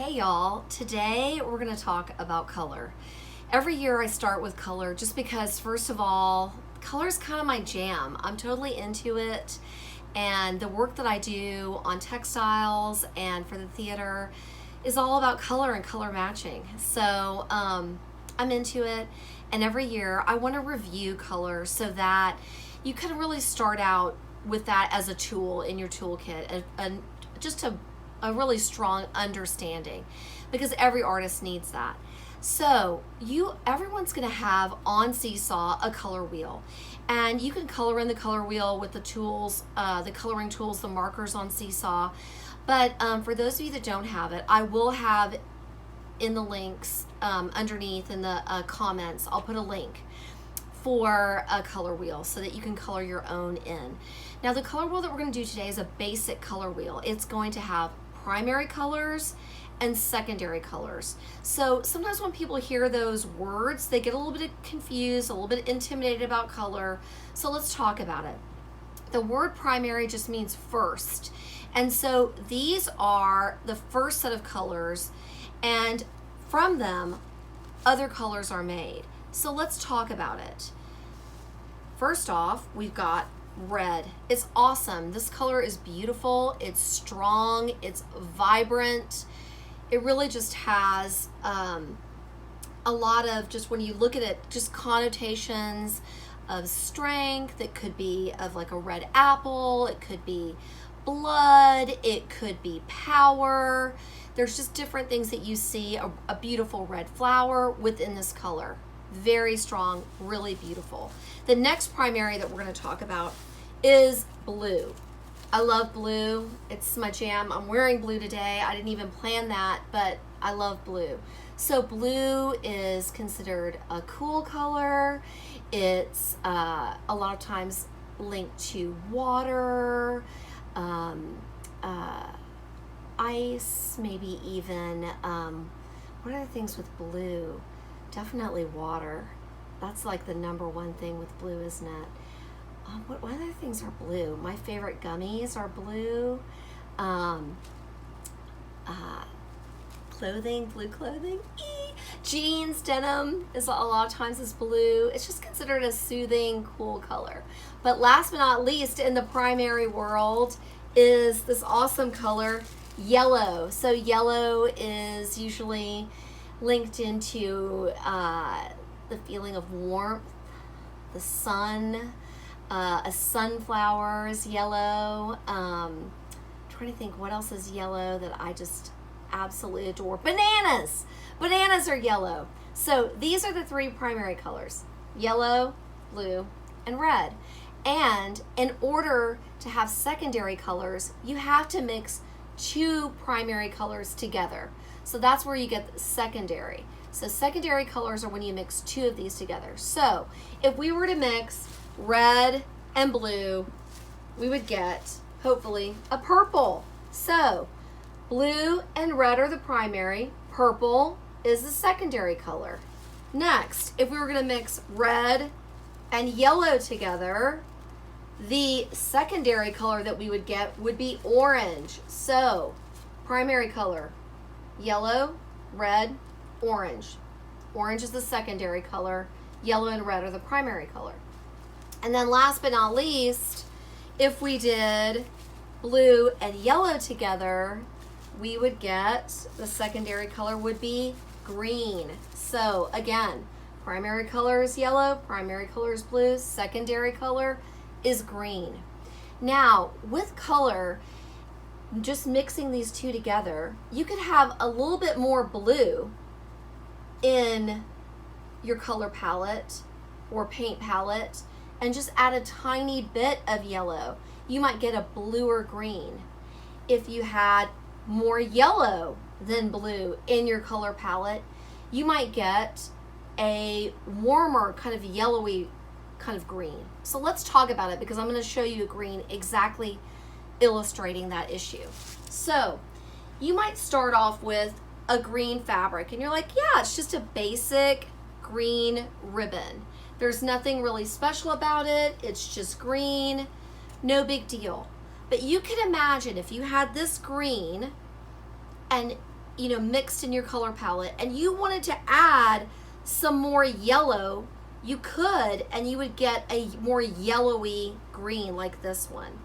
Hey y'all, today we're going to talk about color. Every year I start with color just because, first of all, color is kind of my jam. I'm totally into it, and the work that I do on textiles and for the theater is all about color and color matching. So I'm into it, and every year I want to review color so that you can really start out with that as a tool in your toolkit, and just a really strong understanding, because every artist needs that. So everyone's going to have on Seesaw a color wheel, and you can color in the color wheel with the tools, the coloring tools, the markers on Seesaw. But for those of you that don't have it, I will have in the links underneath in the comments, I'll put a link for a color wheel so that you can color your own in. Now the color wheel that we're going to do today is a basic color wheel. It's going to have primary colors and secondary colors. So sometimes when people hear those words, they get a little bit confused, a little bit intimidated about color. So let's talk about it. The word primary just means first. And so these are the first set of colors, and from them, other colors are made. So let's talk about it. First off, we've got red. It's awesome. This color is beautiful. It's strong. It's vibrant. It really just has a lot of, just when you look at it, just connotations of strength. It could be of like a red apple. It could be blood. It could be power. There's just different things that you see. A beautiful red flower within this color. Very strong, really beautiful. The next primary that we're going to talk about is blue. I love blue. It's my jam. I'm wearing blue today. I didn't even plan that, but I love blue. So blue is considered a cool color. It's a lot of times linked to water, ice, maybe even, what are the things with blue? Definitely water. That's like the number one thing with blue, isn't it? What other things are blue? My favorite gummies are blue. Clothing, blue clothing. Jeans, denim is a lot of times is blue. It's just considered a soothing, cool color. But last but not least, in the primary world is this awesome color, yellow. So yellow is usually linked into the feeling of warmth, the sun, a sunflower is yellow. Trying to think what else is yellow that I just absolutely adore. Bananas! Bananas are yellow. So these are the three primary colors: yellow, blue, and red. And in order to have secondary colors, you have to mix two primary colors together. So that's where you get secondary. So secondary colors are when you mix two of these together. So if we were to mix red and blue, we would get, hopefully, a purple. So blue and red are the primary. Purple is the secondary color. Next, if we were going to mix red and yellow together, the secondary color that we would get would be orange. So primary color, yellow, red, orange. Orange is the secondary color. Yellow and red are the primary color. And then last but not least, if we did blue and yellow together, we would get, the secondary color would be green. So again, primary color is yellow, primary color is blue, secondary color is green. Now, with color, just mixing these two together, you could have a little bit more blue in your color palette or paint palette and just add a tiny bit of yellow. You might get a bluer green. If you had more yellow than blue in your color palette, you might get a warmer kind of yellowy kind of green. So let's talk about it, because I'm going to show you a green exactly illustrating that issue. So you might start off with a green fabric and you're like, yeah, it's just a basic green ribbon. There's nothing really special about it. It's just green, no big deal. But you can imagine if you had this green and mixed in your color palette and you wanted to add some more yellow, you could, and you would get a more yellowy green like this one.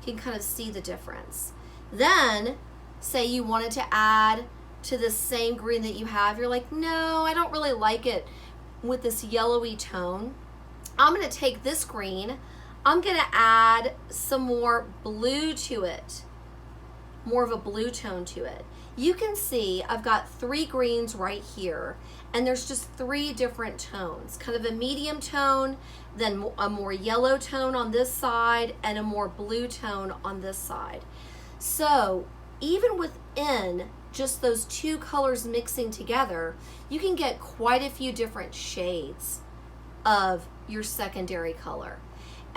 You can kind of see the difference. Then, say you wanted to add to the same green that you have, you're like, no, I don't really like it with this yellowy tone. I'm gonna take this green, I'm gonna add some more blue to it, more of a blue tone to it. You can see I've got 3 greens right here, and there's just 3 different tones, kind of a medium tone, then a more yellow tone on this side, and a more blue tone on this side. So even within just those 2 colors mixing together, you can get quite a few different shades of your secondary color.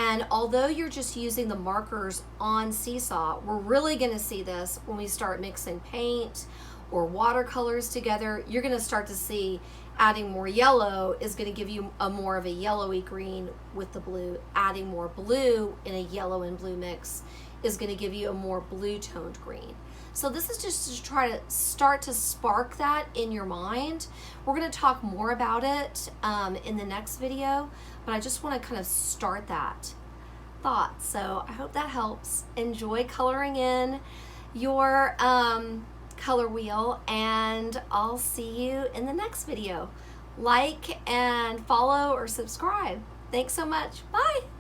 And although you're just using the markers on Seesaw, we're really gonna see this when we start mixing paint or watercolors together. You're gonna start to see adding more yellow is gonna give you a more of a yellowy green with the blue. Adding more blue in a yellow and blue mix is gonna give you a more blue toned green. So this is just to try to start to spark that in your mind. We're gonna talk more about it in the next video, but I just wanna kind of start that thought. So I hope that helps. Enjoy coloring in your color wheel, and I'll see you in the next video. Like and follow or subscribe. Thanks so much. Bye.